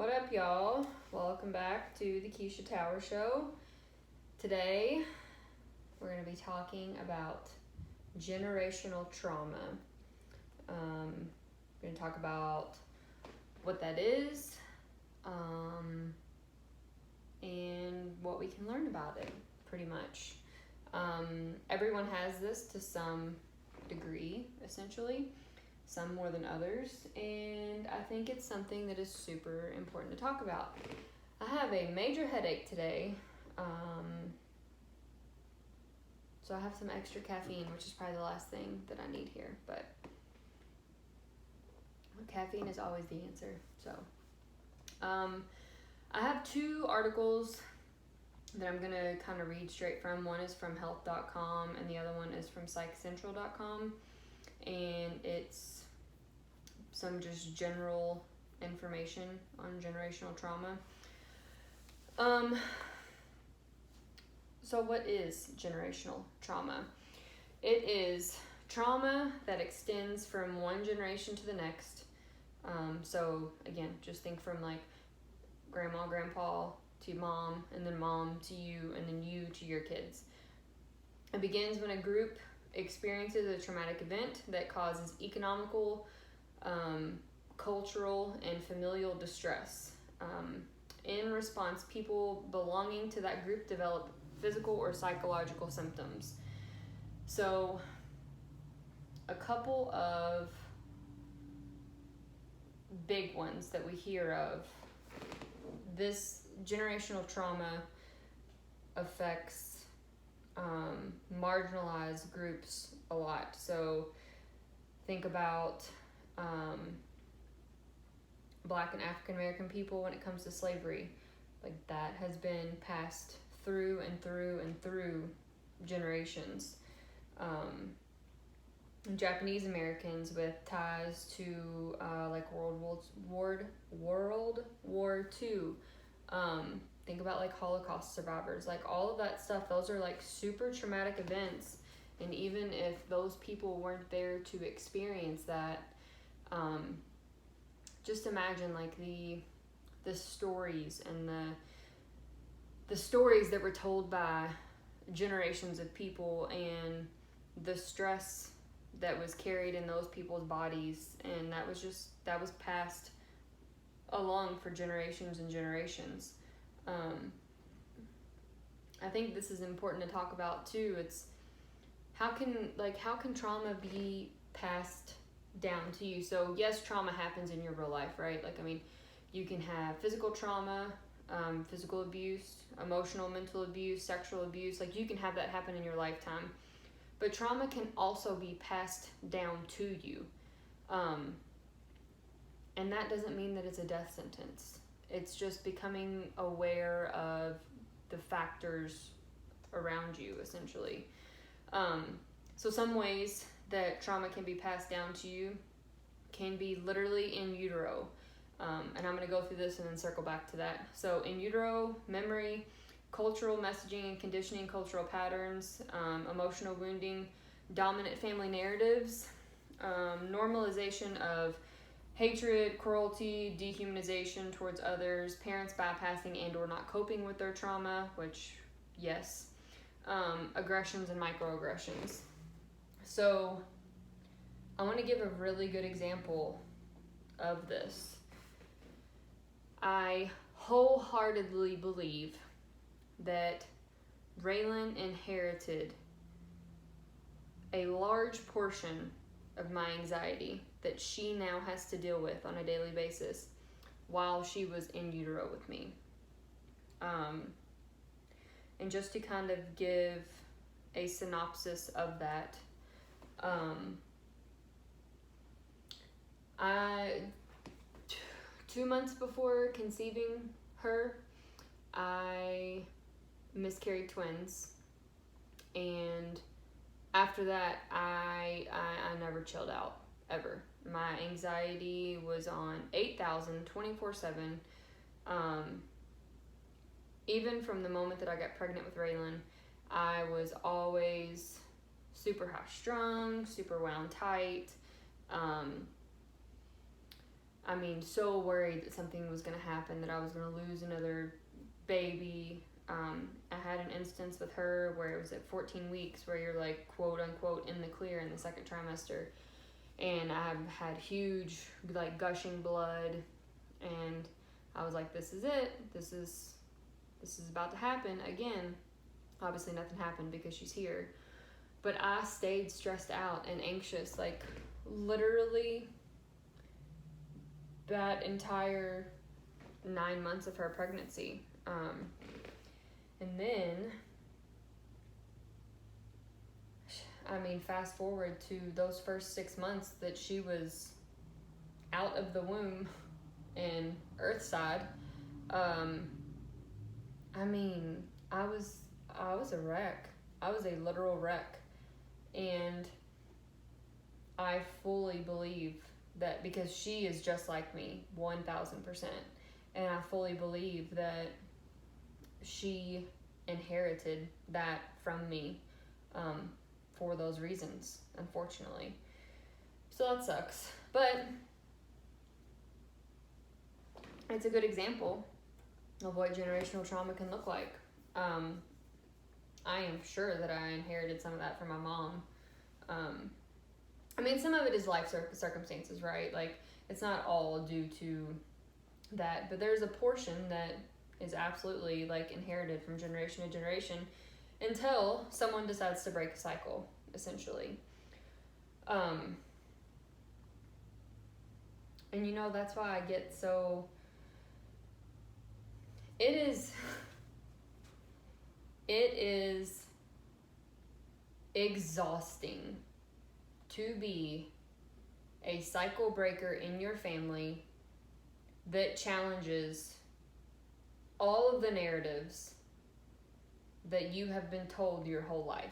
What up, y'all? Welcome back to the Keisha Tower Show. Today, we're going to be talking about generational trauma. We're going to talk about what that is, and what we can learn about it, pretty much. Everyone has this to some degree, essentially. Some more than others, and I think it's something that is super important to talk about. I have a major headache today, so I have some extra caffeine, which is probably the last thing that I need here, but caffeine is always the answer. So I have two articles that I'm going to kind of read straight from. One is from health.com and the other one is from psychcentral.com, and it's some just general information on generational trauma. So what is generational trauma? It is trauma that extends from one generation to the next. So again, just think from like grandma, grandpa to mom, and then mom to you, and then you to your kids. It begins when a group experiences a traumatic event that causes economical, cultural, and familial distress. In response, people belonging to that group develop physical or psychological symptoms. So, a couple of big ones that we hear of. This generational trauma affects marginalized groups a lot. So, think about Black and African American people when it comes to slavery. Like, that has been passed through and through and through generations. Japanese Americans with ties to like World War II. Think about like Holocaust survivors. Like, all of that stuff, those are like super traumatic events. And even if those people weren't there to experience that, just imagine like the stories and the stories that were told by generations of people, and the stress that was carried in those people's bodies, and that was passed along for generations and generations. I think this is important to talk about too. It's how can trauma be passed down to you? So yes, trauma happens in your real life, right? Like, I mean, you can have physical trauma, physical abuse, emotional, mental abuse, sexual abuse. Like, you can have that happen in your lifetime. But trauma can also be passed down to you. And that doesn't mean that it's a death sentence. It's just becoming aware of the factors around you, essentially. So some ways that trauma can be passed down to you can be literally in utero. And I'm going to go through this and then circle back to that. So in utero, memory, cultural messaging and conditioning, cultural patterns, emotional wounding, dominant family narratives, normalization of hatred, cruelty, dehumanization towards others, parents bypassing and or not coping with their trauma, which, yes, aggressions and microaggressions. So I want to give a really good example of this. I wholeheartedly believe that Raylan inherited a large portion of my anxiety that she now has to deal with on a daily basis while she was in utero with me. And just to kind of give a synopsis of that, I 2 months before conceiving her, I miscarried twins, and after that, I never chilled out, ever. My anxiety was on 8,000, 24/7. Even from the moment that I got pregnant with Raylan, I was always super high strung, super wound tight. I mean, so worried that something was going to happen, that I was going to lose another baby. I had an instance with her where it was at 14 weeks where you're like, quote unquote, in the clear in the second trimester. And I had huge, like, gushing blood. And I was like, this is it. This is about to happen again. Obviously nothing happened because she's here. But I stayed stressed out and anxious, like, literally that entire 9 months of her pregnancy. And then, I mean, fast forward to those first 6 months that she was out of the womb and earthside. I mean, I was a wreck. I was a literal wreck. And I fully believe that, because she is just like me, 1,000%. And I fully believe that she inherited that from me, for those reasons, unfortunately. So that sucks. But it's a good example of what generational trauma can look like. I am sure that I inherited some of that from my mom. I mean, some of it is life circumstances, right? Like, it's not all due to that, but there's a portion that is absolutely, like, inherited from generation to generation until someone decides to break a cycle, essentially. And you know, that's why I get so... It is exhausting to be a cycle breaker in your family that challenges all of the narratives that you have been told your whole life.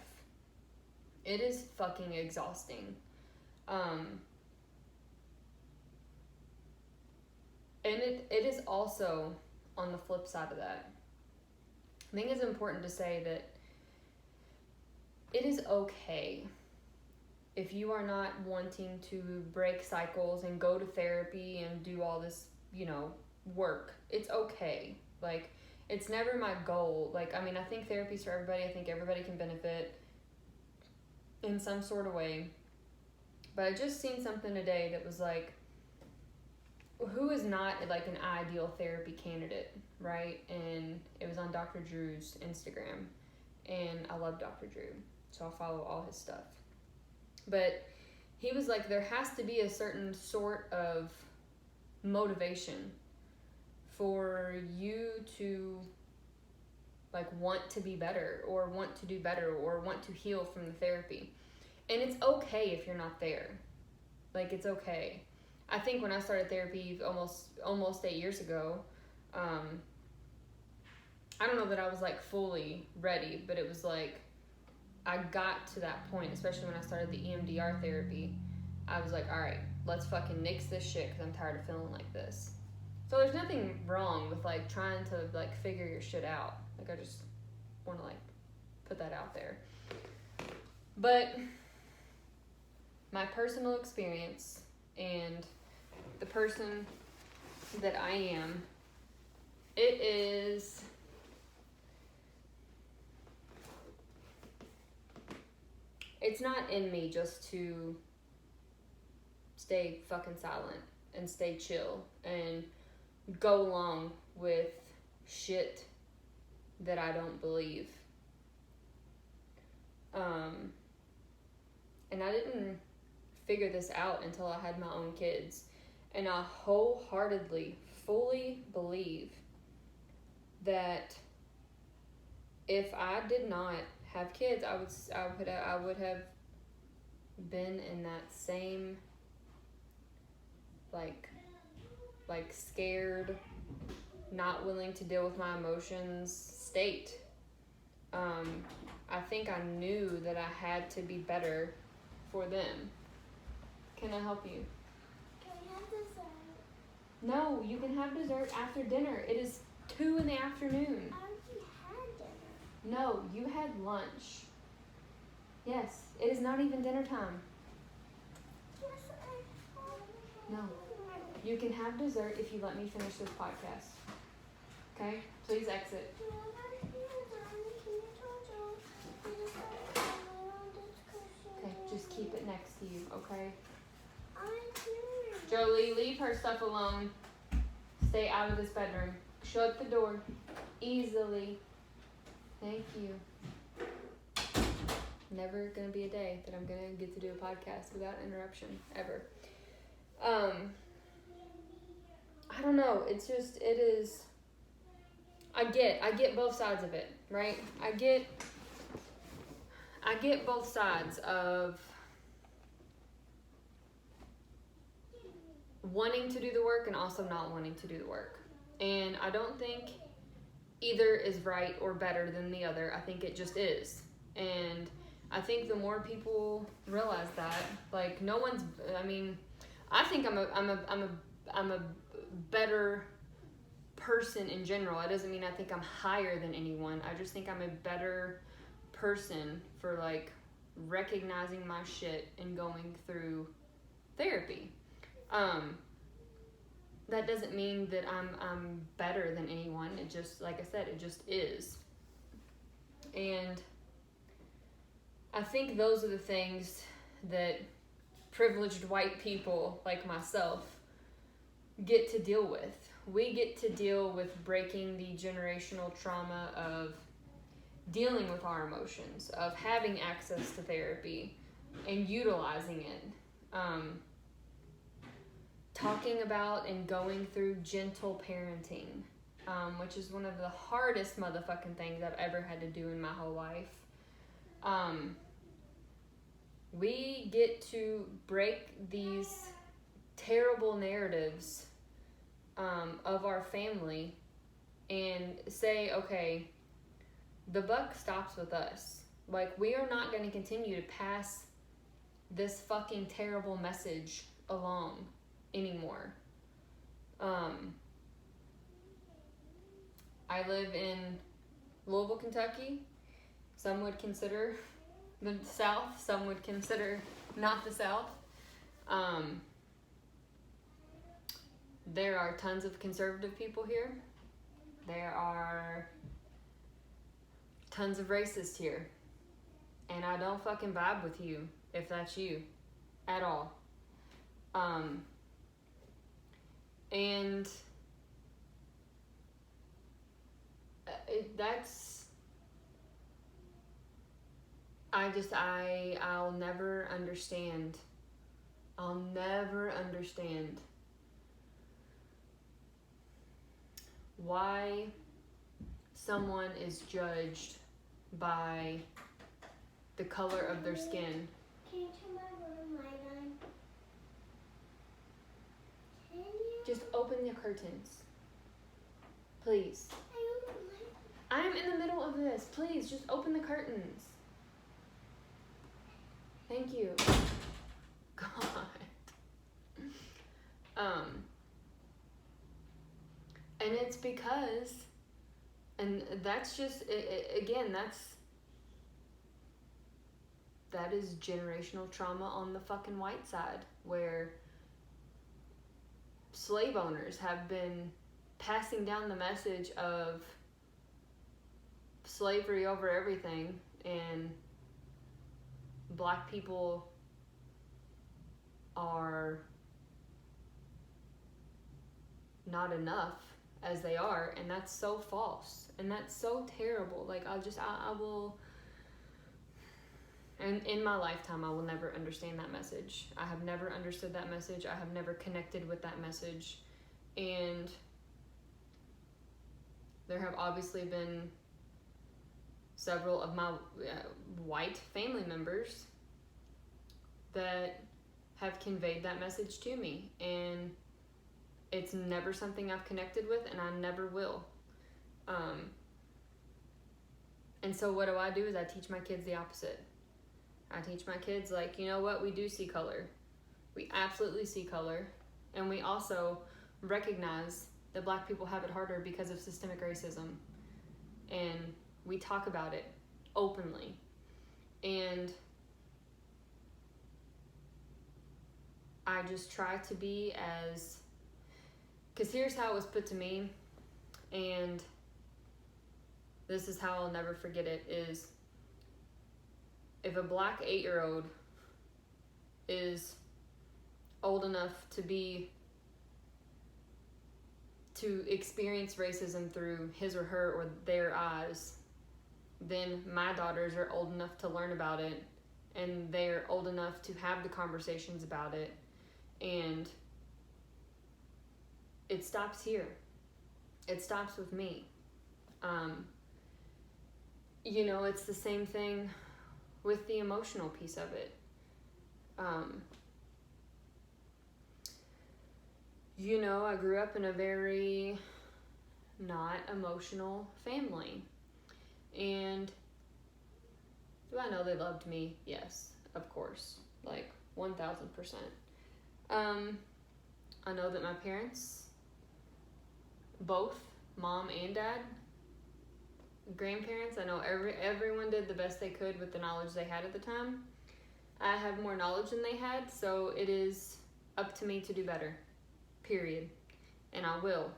It is fucking exhausting. And it is also, on the flip side of that, I think it's important to say that it is okay if you are not wanting to break cycles and go to therapy and do all this, you know, work. It's okay. Like, it's never my goal. Like, I mean, I think therapy's for everybody. I think everybody can benefit in some sort of way. But I just seen something today that was like, who is not, like, an ideal therapy candidate, right? And it was on Dr. Drew's Instagram. And I love Dr. Drew, so I'll follow all his stuff. But he was like, there has to be a certain sort of motivation for you to, like, want to be better or want to do better or want to heal from the therapy. And it's okay if you're not there. Like, it's okay. I think when I started therapy almost 8 years ago, I don't know that I was, like, fully ready, but it was like, I got to that point, especially when I started the EMDR therapy. I was like, all right, let's fucking nix this shit because I'm tired of feeling like this. So there's nothing wrong with, like, trying to, like, figure your shit out. Like, I just want to, like, put that out there. But my personal experience and the person that I am, it's not in me just to stay fucking silent and stay chill and go along with shit that I don't believe. And I didn't figure this out until I had my own kids. And I wholeheartedly, fully believe that if I did not have kids, I would have been in that same, like scared, not willing to deal with my emotions state. I think I knew that I had to be better for them. Can I help you? Can we have dessert? No, you can have dessert after dinner. It is 2 p.m. I already had dinner. No, you had lunch. Yes, it is not even dinner time. Yes, I had. No. You can have dessert if you let me finish this podcast. Okay? Please exit. Okay, just keep it next to you, okay? Jolie, leave her stuff alone. Stay out of this bedroom. Shut the door. Easily. Thank you. Never gonna be a day that I'm gonna get to do a podcast without interruption, ever. I don't know, it is, I get both sides of it, right? I get both sides of wanting to do the work and also not wanting to do the work. And I don't think either is right or better than the other. I think it just is. And I think the more people realize that, like, no one's, I mean, I think I'm a better person in general. It doesn't mean I think I'm higher than anyone. I just think I'm a better person for, like, recognizing my shit and going through therapy. That doesn't mean that I'm better than anyone. It just, like I said, it just is. And I think those are the things that privileged white people like myself get to deal with. We get to deal with breaking the generational trauma of dealing with our emotions, of having access to therapy and utilizing it. Talking about and going through gentle parenting, which is one of the hardest motherfucking things I've ever had to do in my whole life. We get to break these terrible narratives of our family and say, okay, the buck stops with us. Like, we are not going to continue to pass this fucking terrible message along anymore. I live in Louisville, Kentucky. Some would consider the South. Some would consider not the South. There are tons of conservative people here. There are tons of racists here. And I don't fucking vibe with you if that's you at all. And that's, I'll never understand. I'll never understand why someone is judged by the color of their skin. Can you turn my room light on? Can you? Just open the curtains. Please. I'm in the middle of this. Please, just open the curtains. Thank you. God. And it's because, and that's just, again, that is generational trauma on the fucking white side, where slave owners have been passing down the message of slavery over everything, and black people are not enough as they are, and that's so false, and that's so terrible. Like, I will, and in my lifetime, I will never understand that message. I have never understood that message. I have never connected with that message. And there have obviously been several of my white family members that have conveyed that message to me. And it's never something I've connected with, and I never will. And so what do is I teach my kids the opposite. I teach my kids, like, you know what? We do see color. We absolutely see color. And we also recognize that black people have it harder because of systemic racism. And we talk about it openly. And I just try to be as Because here's how it was put to me, and this is how I'll never forget it, is if a black 8-year-old is old enough to experience racism through his or her or their eyes, then my daughters are old enough to learn about it, and they're old enough to have the conversations about it, and it stops here. It stops with me. It's the same thing with the emotional piece of it. I grew up in a very not emotional family. And do I know they loved me? Yes, of course. 1,000%. I know that my parents, both mom and dad, grandparents, I know everyone did the best they could with the knowledge they had at the time. I have more knowledge than they had, so it is up to me to do better. Period. And I will.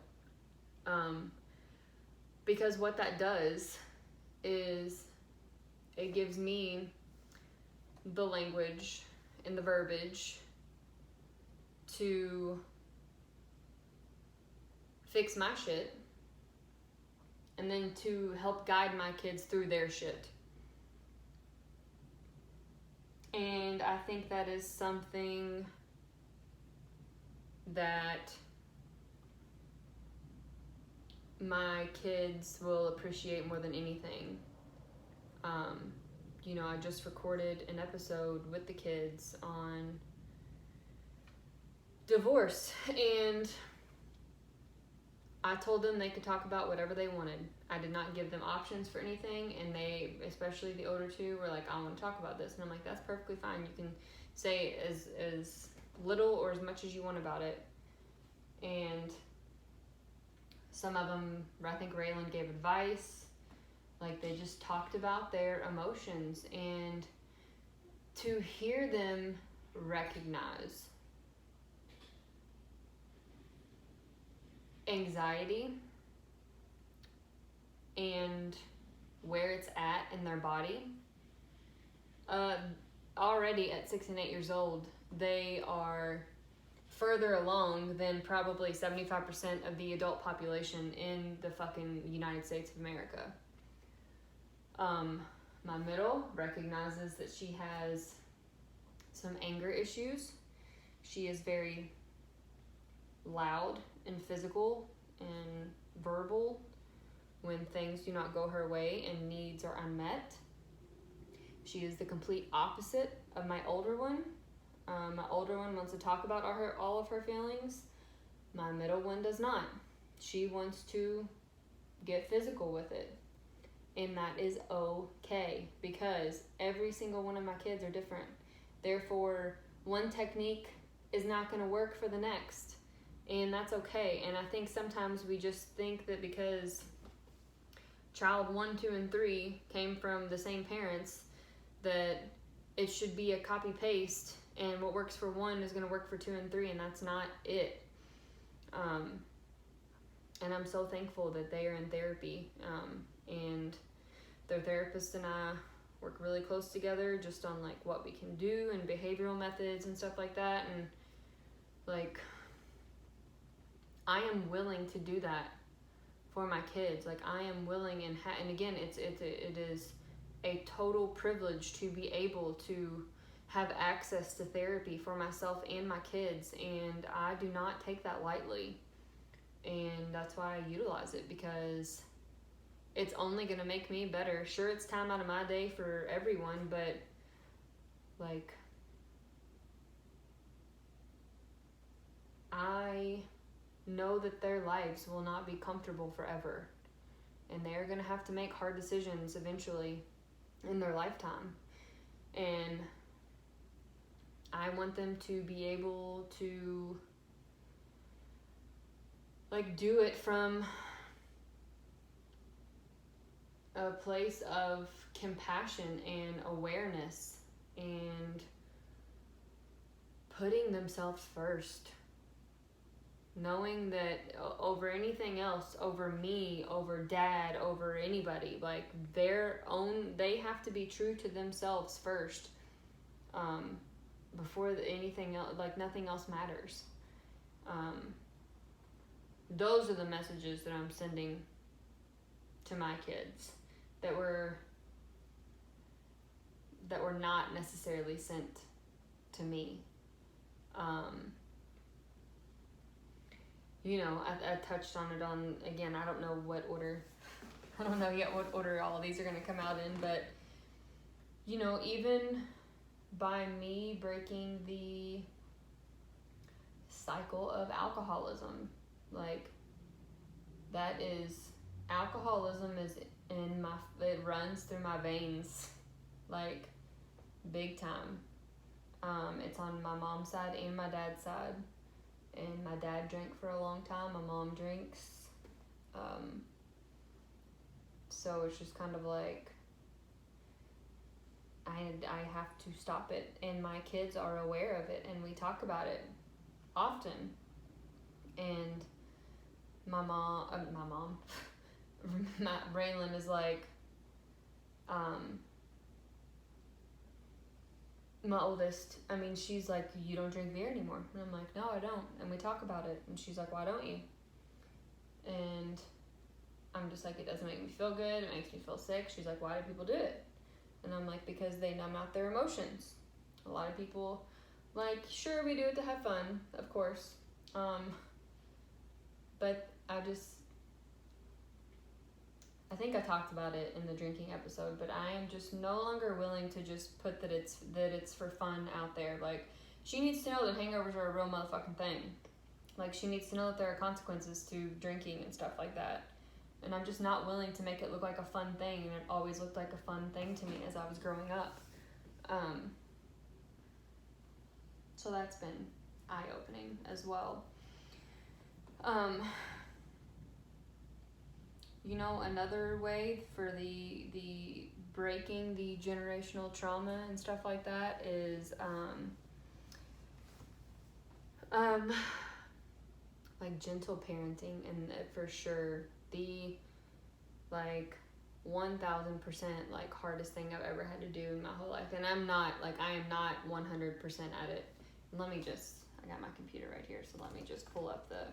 Because what that does is it gives me the language and the verbiage to fix my shit, and then to help guide my kids through their shit. And I think that is something that my kids will appreciate more than anything. I just recorded an episode with the kids on divorce, and I told them they could talk about whatever they wanted. I did not give them options for anything, and they, especially the older two, were like, I want to talk about this. And I'm like, that's perfectly fine. You can say as little or as much as you want about it. And some of them, I think Raylan gave advice. They just talked about their emotions, and to hear them recognize anxiety and where it's at in their body. Already at 6 and 8 years old, they are further along than probably 75% of the adult population in the fucking United States of America. My middle recognizes that she has some anger issues. She is very loud and physical and verbal when things do not go her way and needs are unmet. She is the complete opposite of my older one. My older one wants to talk about all of her feelings. My middle one does not. She wants to get physical with it. And that is okay, because every single one of my kids are different. Therefore, one technique is not going to work for the next. And that's okay. And I think sometimes we just think that because child 1, 2, and 3 came from the same parents, that it should be a copy-paste, and what works for 1 is going to work for 2 and 3, and that's not it. And I'm so thankful that they are in therapy. And their therapist and I work really close together just on what we can do and behavioral methods and stuff like that. And I am willing to do that for my kids. I am willing, and again, it is a total privilege to be able to have access to therapy for myself and my kids, and I do not take that lightly. And that's why I utilize it, because it's only going to make me better. Sure, it's time out of my day for everyone, but I know that their lives will not be comfortable forever, and they're going to have to make hard decisions eventually in their lifetime. And I want them to be able to do it from a place of compassion and awareness and putting themselves first. knowing that over anything else, over me, over dad, over anybody, like they have to be true to themselves first, before anything else, like nothing else matters. Those are the messages that I'm sending to my kids that were not necessarily sent to me. I touched on it again, I don't know what order, I don't know yet what order all of these are going to come out in, but, even by me breaking the cycle of alcoholism, like, alcoholism is it runs through my veins, like, big time. It's on my mom's side and my dad's side. And my dad drank for a long time. My mom drinks. So it's just kind of like I have to stop it. And my kids are aware of it. And we talk about it often. And my mom, Braylon is like, my oldest, she's like, you don't drink beer anymore. And I'm like, no, I don't. And we talk about it. And she's like, why don't you? And I'm just like, it doesn't make me feel good. It makes me feel sick. She's like, why do people do it? And I'm like, because they numb out their emotions. A lot of people, like, sure, we do it to have fun, of course. But I think I talked about it in the drinking episode, but I am just no longer willing to just put that it's for fun out there. Like, she needs to know that hangovers are a real motherfucking thing. Like, she needs to know that there are consequences to drinking and stuff like that. And I'm just not willing to make it look like a fun thing, and it always looked like a fun thing to me as I was growing up. So that's been eye-opening as well. Another way for the breaking the generational trauma and stuff like that is like gentle parenting, and for sure the 1000% hardest thing I've ever had to do in my whole life. And I am not 100% at it. I got my computer right here, so let me just pull up the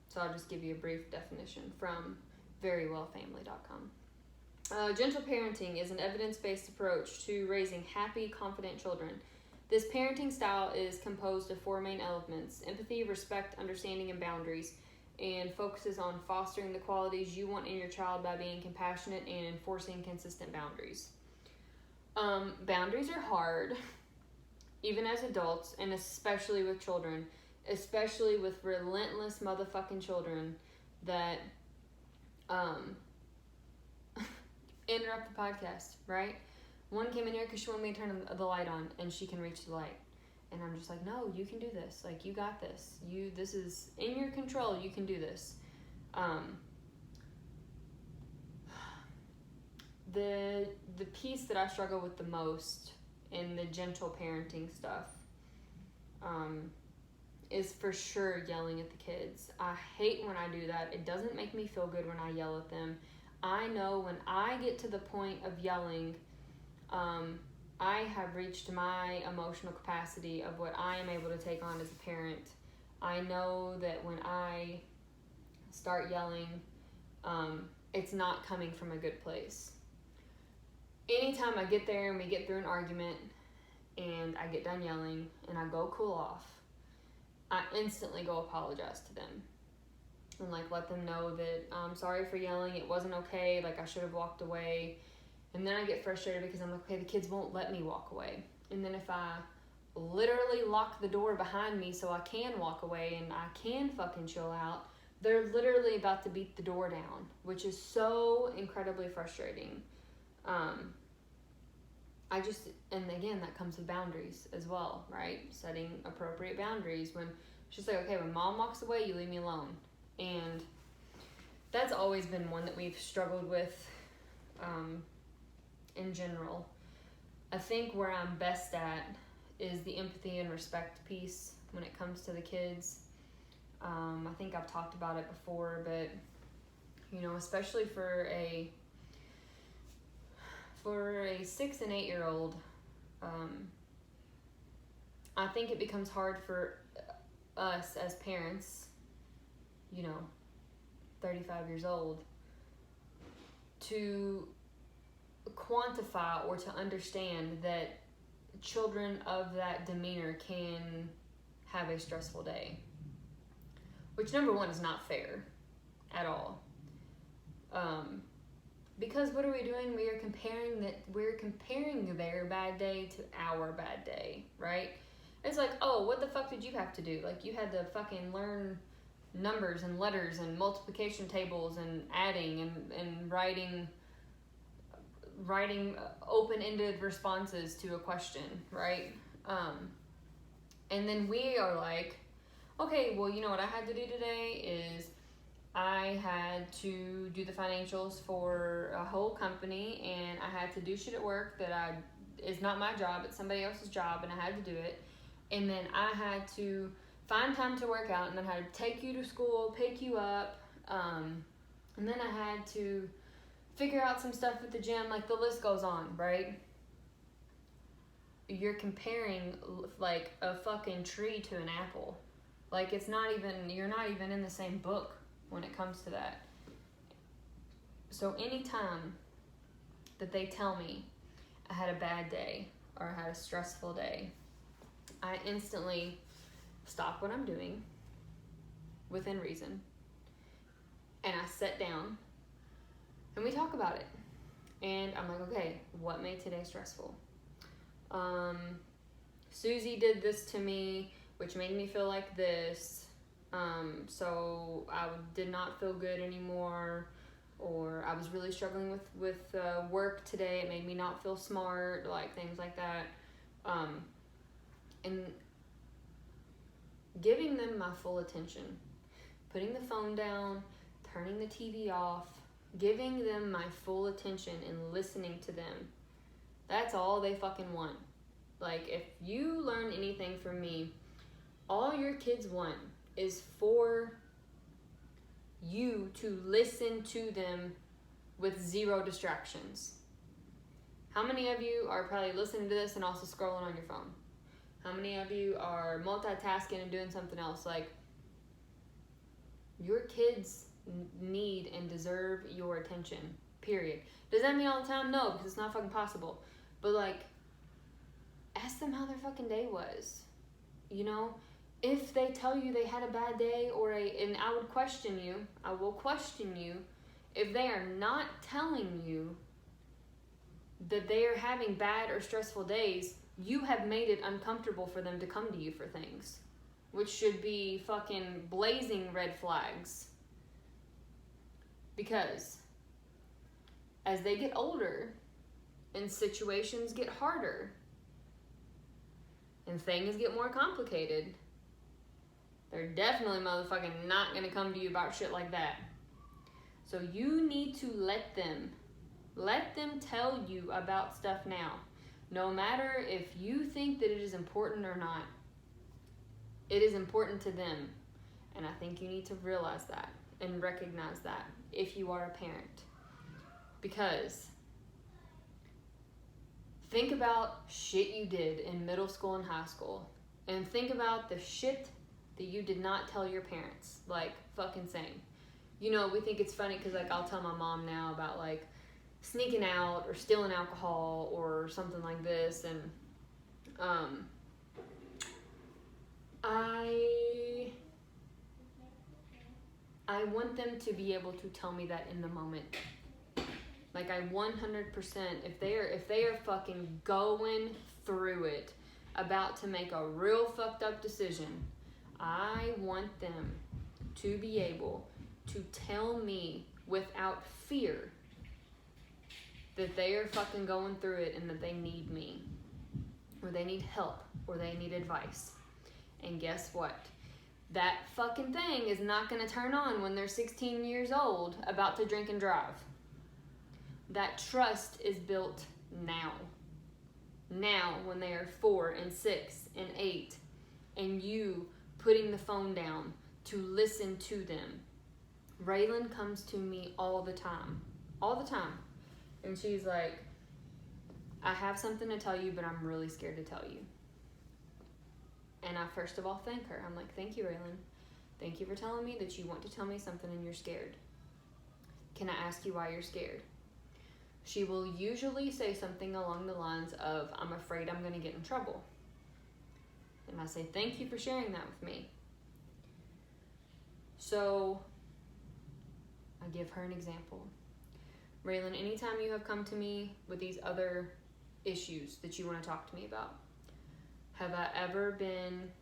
so I'll just give you a brief definition from verywellfamily.com. Gentle parenting is an evidence-based approach to raising happy, confident children. This parenting style is composed of 4 main elements: empathy, respect, understanding, and boundaries, and focuses on fostering the qualities you want in your child by being compassionate and enforcing consistent boundaries. Boundaries are hard, even as adults, and especially with children. Especially with relentless motherfucking children that interrupt the podcast, right? One came in here because she wanted me to turn the light on, and she can reach the light. And I'm just like, no, you can do this. Like, you got this. This is in your control. You can do this. The piece that I struggle with the most in the gentle parenting stuff, is for sure yelling at the kids. I hate when I do that. It doesn't make me feel good when I yell at them. I know when I get to the point of yelling, I have reached my emotional capacity of what I am able to take on as a parent. I know that when I start yelling, it's not coming from a good place. Anytime I get there and we get through an argument and I get done yelling and I go cool off, I instantly go apologize to them and let them know that I'm sorry for yelling. It wasn't okay. I should have walked away. And then I get frustrated because I'm like, okay, the kids won't let me walk away. And then if I literally lock the door behind me so I can walk away and I can fucking chill out, they're literally about to beat the door down, which is so incredibly frustrating. And again, that comes with boundaries as well, right? Setting appropriate boundaries. When it's just okay, when mom walks away, you leave me alone. And that's always been one that we've struggled with in general. I think where I'm best at is the empathy and respect piece when it comes to the kids. I think I've talked about it before, but especially for a 6 and 8 year old, I think it becomes hard for us as parents, 35 years old, to quantify or to understand that children of that demeanor can have a stressful day. Which, number one, is not fair at all. Because what are we doing? We're comparing their bad day to our bad day, right? It's like, oh, what the fuck did you have to do? Like, you had to fucking learn numbers and letters and multiplication tables and adding and writing open-ended responses to a question, right? And then we are like, okay, well, you know what I had to do today is I had to do the financials for a whole company, and I had to do shit at work that is not my job, it's somebody else's job, and I had to do it. And then I had to find time to work out, and then I had to take you to school, pick you up, and then I had to figure out some stuff at the gym. Like, the list goes on, right? You're comparing like a fucking tree to an apple. Like, you're not even in the same book when it comes to that. So anytime that they tell me I had a bad day or I had a stressful day, I instantly stop what I'm doing within reason, and I sit down and we talk about it. And I'm like, okay, what made today stressful? Susie did this to me, which made me feel like this. So I did not feel good anymore, or I was really struggling with work today. It made me not feel smart, like things like that. And giving them my full attention, putting the phone down, turning the TV off, giving them my full attention and listening to them. That's all they fucking want. Like, if you learn anything from me, all your kids want is for you to listen to them with zero distractions. How many of you are probably listening to this and also scrolling on your phone? How many of you are multitasking and doing something else? Like, your kids need and deserve your attention, period. Does that mean all the time? No, because it's not fucking possible. But, like, ask them how their fucking day was. If they tell you they had a bad day and I will question you, if they are not telling you that they are having bad or stressful days, you have made it uncomfortable for them to come to you for things, which should be fucking blazing red flags. Because as they get older and situations get harder and things get more complicated, they're definitely motherfucking not gonna come to you about shit like that. So you need to let them tell you about stuff now. No matter if you think that it is important or not, it is important to them. And I think you need to realize that and recognize that if you are a parent. Because think about shit you did in middle school and high school. And think about the shit that you did not tell your parents. Like, fucking same. We think it's funny because, like, I'll tell my mom now about, like, sneaking out or stealing alcohol or something like this. And I want them to be able to tell me that in the moment. Like, I 100%, if they are fucking going through it, about to make a real fucked up decision, I want them to be able to tell me without fear that they are fucking going through it and that they need me, or they need help, or they need advice. And guess what? That fucking thing is not going to turn on when they're 16 years old about to drink and drive. That trust is built now. now when they are 4 and 6 and 8, and you putting the phone down to listen to them. Raylan comes to me all the time. And she's like, I have something to tell you, but I'm really scared to tell you. And I first of all thank her. I'm like, thank you, Raylan. Thank you for telling me that you want to tell me something and you're scared. Can I ask you why you're scared? She will usually say something along the lines of, I'm afraid I'm going to get in trouble. And I say, thank you for sharing that with me. So I give her an example. Raylan, anytime you have come to me with these other issues that you want to talk to me about, have I ever been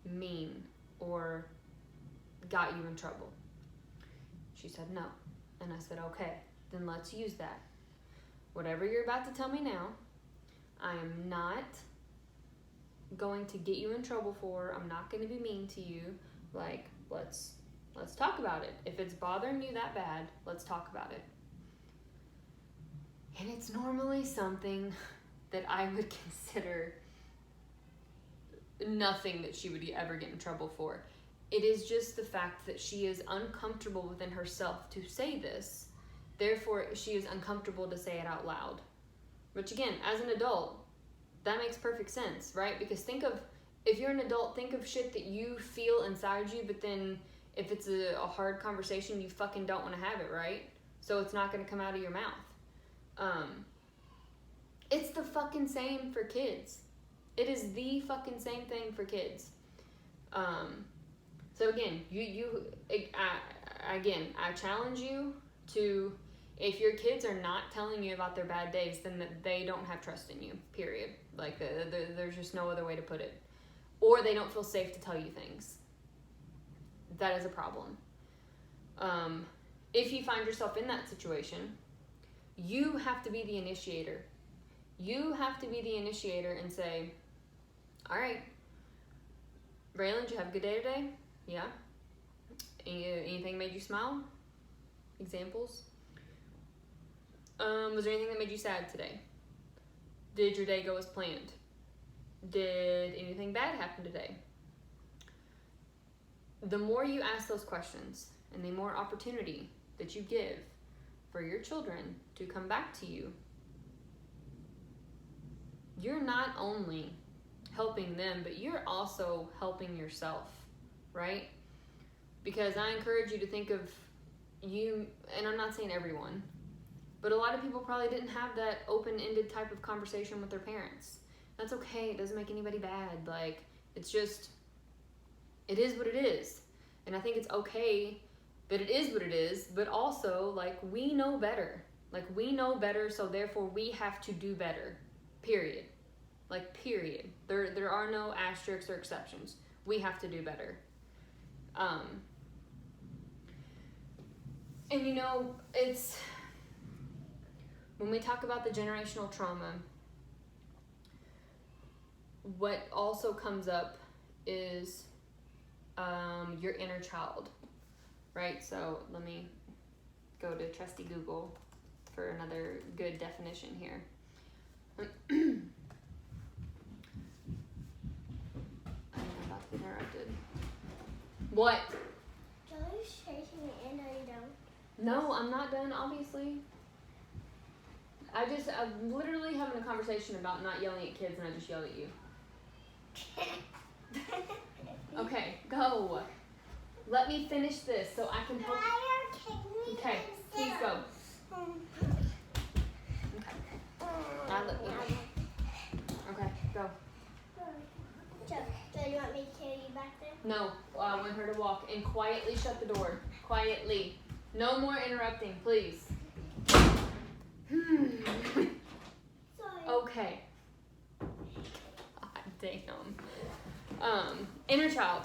mean or got you in trouble? She said no. And I said, okay, then let's use that. Whatever you're about to tell me now, I am not going to get you in trouble for. I'm not going to be mean to you. Like, let's talk about it. If it's bothering you that bad, let's talk about it. And it's normally something that I would consider nothing that she would ever get in trouble for. It is just the fact that she is uncomfortable within herself to say this. Therefore, she is uncomfortable to say it out loud. Which again, as an adult, that makes perfect sense, right? Because if you're an adult, think of shit that you feel inside you, but then if it's a hard conversation, you fucking don't want to have it, right? So it's not going to come out of your mouth. It's the fucking same for kids. It is the fucking same thing for kids. So again, I challenge you to, if your kids are not telling you about their bad days, then they don't have trust in you, period. Like, there's just no other way to put it. Or they don't feel safe to tell you things. That is a problem. If you find yourself in that situation, you have to be the initiator. You have to be the initiator and say, all right, Raylan, did you have a good day today? Yeah. Anything made you smile? Examples? Was there anything that made you sad today? Did your day go as planned? Did anything bad happen today? The more you ask those questions and the more opportunity that you give for your children to come back to you, you're not only helping them, but you're also helping yourself, right? Because I encourage you to think of you, and I'm not saying everyone, but a lot of people probably didn't have that open-ended type of conversation with their parents. That's okay. It doesn't make anybody bad. Like, it's just, it is what it is. And I think it's okay that it is what it is, but also, like, we know better. Like, we know better, so therefore we have to do better. Period. Like, period. There are no asterisks or exceptions. We have to do better. And you know, it's, when we talk about the generational trauma, what also comes up is your inner child, right? So let me go to trusty Google for another good definition here. I'm about to be interrupted. What? Don't you say to me, and are you done? No, I'm not done, obviously. I'm literally having a conversation about not yelling at kids, and I just yelled at you. Okay, go. Let me finish this so I can help. Okay, please go. Okay. I let you. Okay, go. Do you want me to carry you back there? No, I want her to walk and quietly shut the door. Quietly. No more interrupting, please. Sorry. Okay. God damn. Inner child.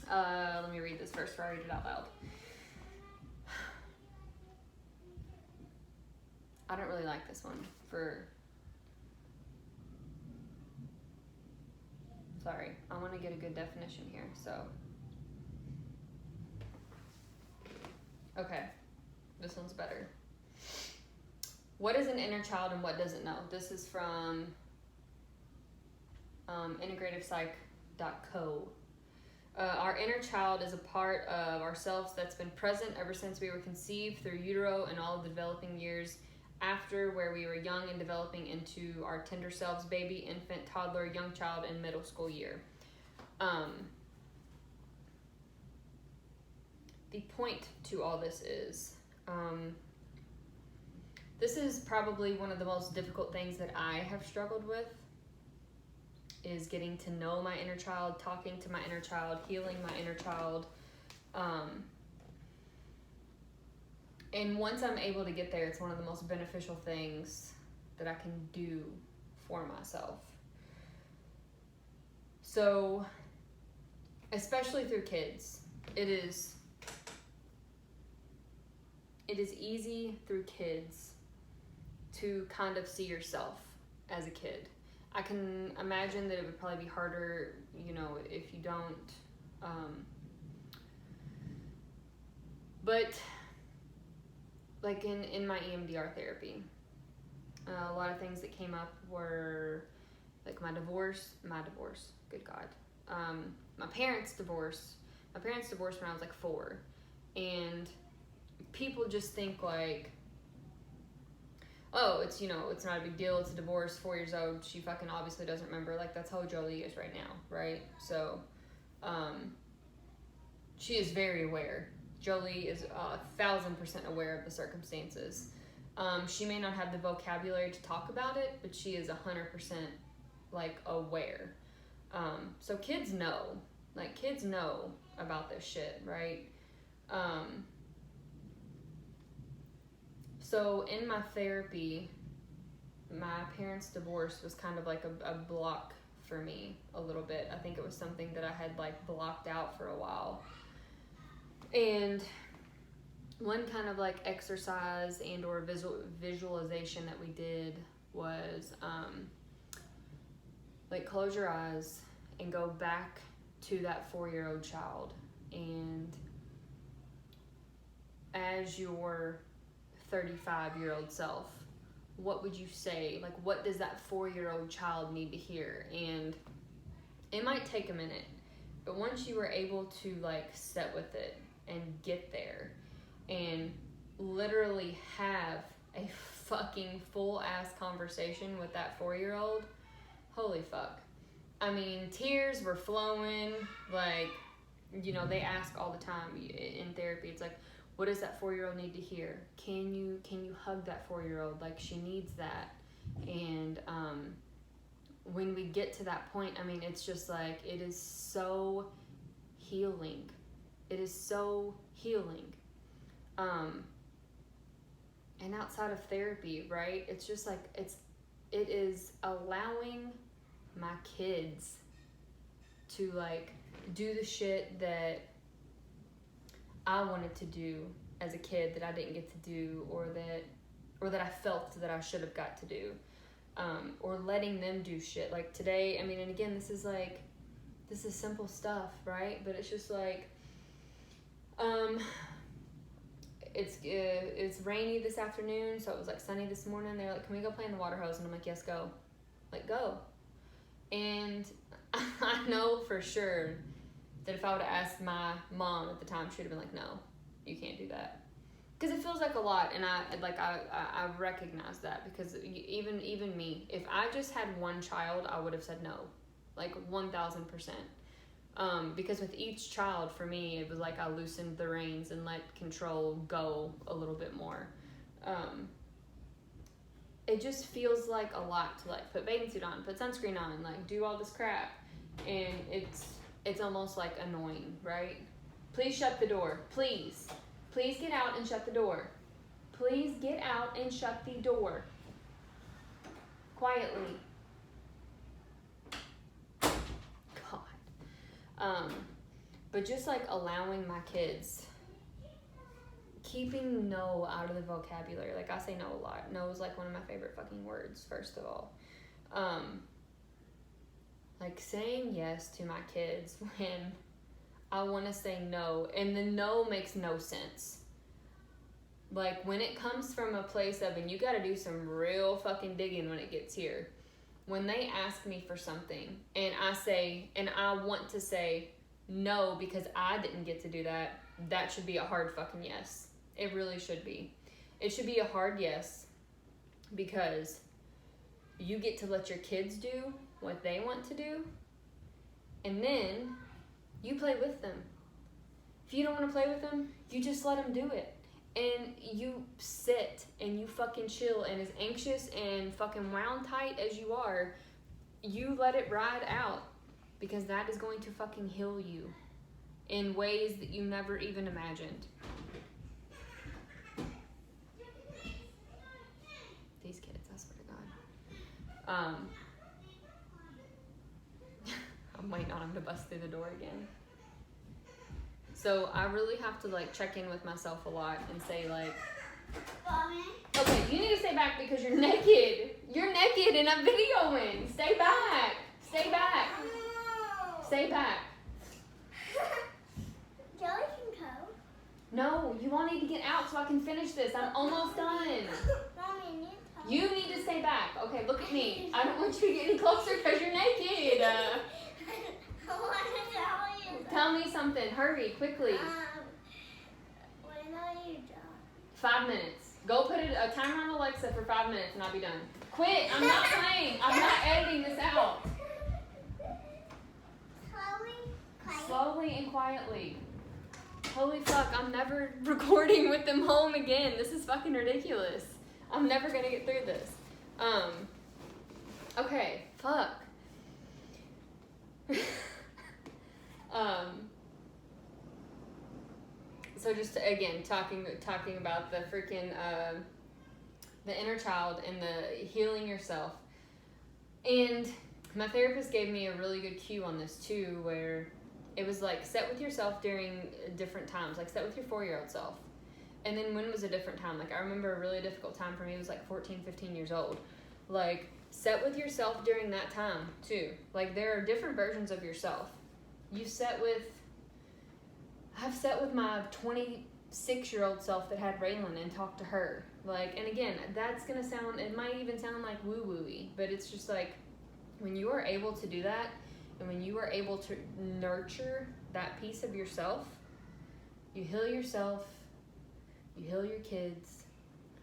Let me read this first before I read it out loud. I don't really like this one sorry, I want to get a good definition here, so. Okay, this one's better. What is an inner child and what does it know? This is from integrativepsych.co. Our inner child is a part of ourselves that's been present ever since we were conceived through utero and all of the developing years after, where we were young and developing into our tender selves, baby, infant, toddler, young child, and middle school year. The point to all this is, this is probably one of the most difficult things that I have struggled with, is getting to know my inner child, talking to my inner child, healing my inner child. And once I'm able to get there, it's one of the most beneficial things that I can do for myself. So, especially through kids, it is easy through kids to kind of see yourself as a kid. I can imagine that it would probably be harder, if you don't. But like in my EMDR therapy, a lot of things that came up were like my divorce, good God. My parents divorced when I was like 4. And people just think like, oh, it's not a big deal, it's a divorce, 4 years old, she fucking obviously doesn't remember. Like, that's how Jolie is right now, right? So, she is very aware. Jolie is 1,000% aware of the circumstances. She may not have the vocabulary to talk about it, but she is 100% like aware. So kids know about this shit, right? So in my therapy, my parents' divorce was kind of like a block for me a little bit. I think it was something that I had like blocked out for a while. And one kind of like exercise and or visualization that we did was like close your eyes and go back to that 4-year-old child, and as your 35-year-old self, what would you say? Like, what does that 4-year-old child need to hear? And it might take a minute, but once you were able to like sit with it and get there and literally have a fucking full ass conversation with that 4-year-old, holy fuck. I mean, tears were flowing. Like, they ask all the time in therapy, it's like, what does that 4-year-old need to hear? Can you hug that 4-year-old? Like, she needs that. And when we get to that point, I mean, it's just like, it is so healing. It is so healing. And outside of therapy, right? It's just like, it is allowing my kids to like do the shit that I wanted to do as a kid that I didn't get to do, or that I felt that I should have got to do, or letting them do shit. Like today, I mean, and again, this is simple stuff, right? But it's just like, it's rainy this afternoon, so it was like sunny this morning. They're like, can we go play in the water hose? And I'm like, yes, go. Like, go. And I know for sure that if I would have asked my mom at the time, she would have been like, no, you can't do that. Because it feels like a lot, and I recognize that, because even me, if I just had one child, I would have said no, like 1,000%. Because with each child, for me, it was like I loosened the reins and let control go a little bit more. It just feels like a lot to like put bathing suit on, put sunscreen on, like do all this crap, and it's almost like annoying, right? Please shut the door. Please get out and shut the door. Please get out and shut the door. Quietly. God. But just like allowing my kids, keeping no out of the vocabulary. Like, I say no a lot. No is like one of my favorite fucking words, first of all. Like saying yes to my kids when I want to say no, and the no makes no sense. Like, when it comes from a place of, and you got to do some real fucking digging when it gets here. When they ask me for something, and I say, and I want to say no because I didn't get to do that, that should be a hard fucking yes. It really should be. It should be a hard yes because you get to let your kids do what they want to do, and then you play with them. If you don't want to play with them, you just let them do it. And you sit and you fucking chill, and as anxious and fucking wound tight as you are, you let it ride out, because that is going to fucking heal you in ways that you never even imagined. These kids, I swear to God. I'm waiting on him to bust through the door again. So I really have to like check in with myself a lot and say like, okay, you need to stay back because you're naked. You're naked and I'm videoing. Stay back. Stay back. Stay back. Joey can go. No, you all need to get out so I can finish this. I'm almost done. Mommy, You need to stay back. Okay, look at me. I don't want you to get any closer because you're naked. I want to tell you. Tell me something. Hurry, quickly. When are you done? 5 minutes. Go put a timer on Alexa for 5 minutes and I'll be done. Quit. I'm not playing. I'm not editing this out. Slowly and quietly. Holy fuck, I'm never recording with them home again. This is fucking ridiculous. I'm never gonna get through this. Okay, fuck. So just again, talking about the freaking, the inner child and the healing yourself. And my therapist gave me a really good cue on this too, where it was like, set with yourself during different times, like set with your 4-year-old self. And then when was a different time? Like I remember a really difficult time for me, it was like 14, 15 years old. Like set with yourself during that time too. Like there are different versions of yourself. I've sat with my 26-year-old self that had Raylan and talked to her. Like, and again, that's gonna sound, it might even sound like woo-woo-y, but it's just like, when you are able to do that, and when you are able to nurture that piece of yourself, you heal yourself, you heal your kids,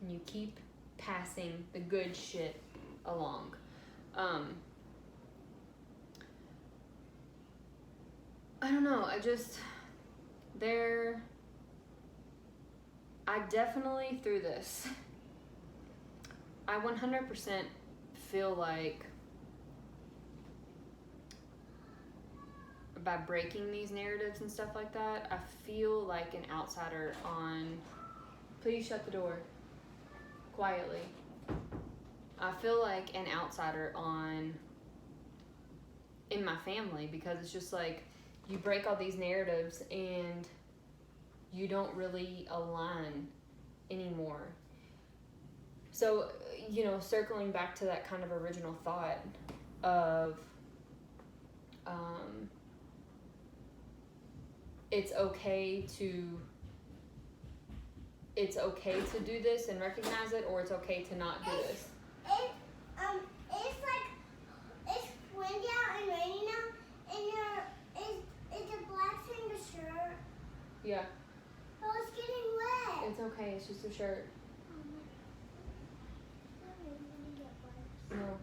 and you keep passing the good shit along. I don't know, I definitely, through this, I 100% feel like by breaking these narratives and stuff like that, I feel like an outsider on, please shut the door, quietly. I feel like an outsider in my family, because it's just like, you break all these narratives and you don't really align anymore. So, circling back to that kind of original thought of, it's okay to do this and recognize it, or it's okay to not do this. It's windy out and rainy now, and it's a black finger shirt. Yeah. Oh, it's getting wet. It's okay, it's just a shirt. No.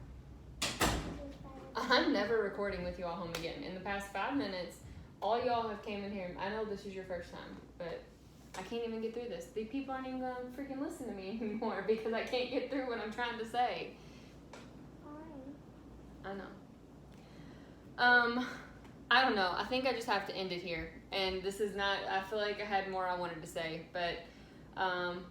I'm never recording with you all home again. In the past 5 minutes, all y'all have came in here. I know this is your first time, but I can't even get through this. The people aren't even gonna freaking listen to me anymore because I can't get through what I'm trying to say. I know. I don't know. I think I just have to end it here. And this is not, I feel like I had more I wanted to say, but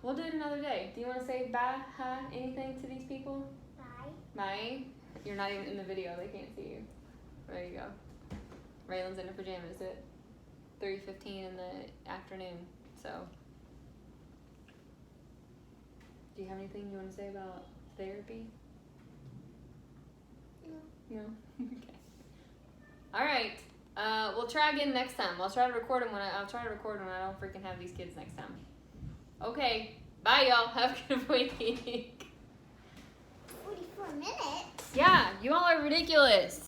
we'll do it another day. Do you want to say bye, hi, anything to these people? Bye. Bye. You're not even in the video. They can't see you. There you go. Raylan's in her pajamas at 3:15 in the afternoon. So, do you have anything you want to say about therapy? No? Okay. All right. We'll try again next time. I'll try to record when I don't freaking have these kids next time. Okay. Bye, y'all. Have a good week. 44 minutes. Yeah, you all are ridiculous.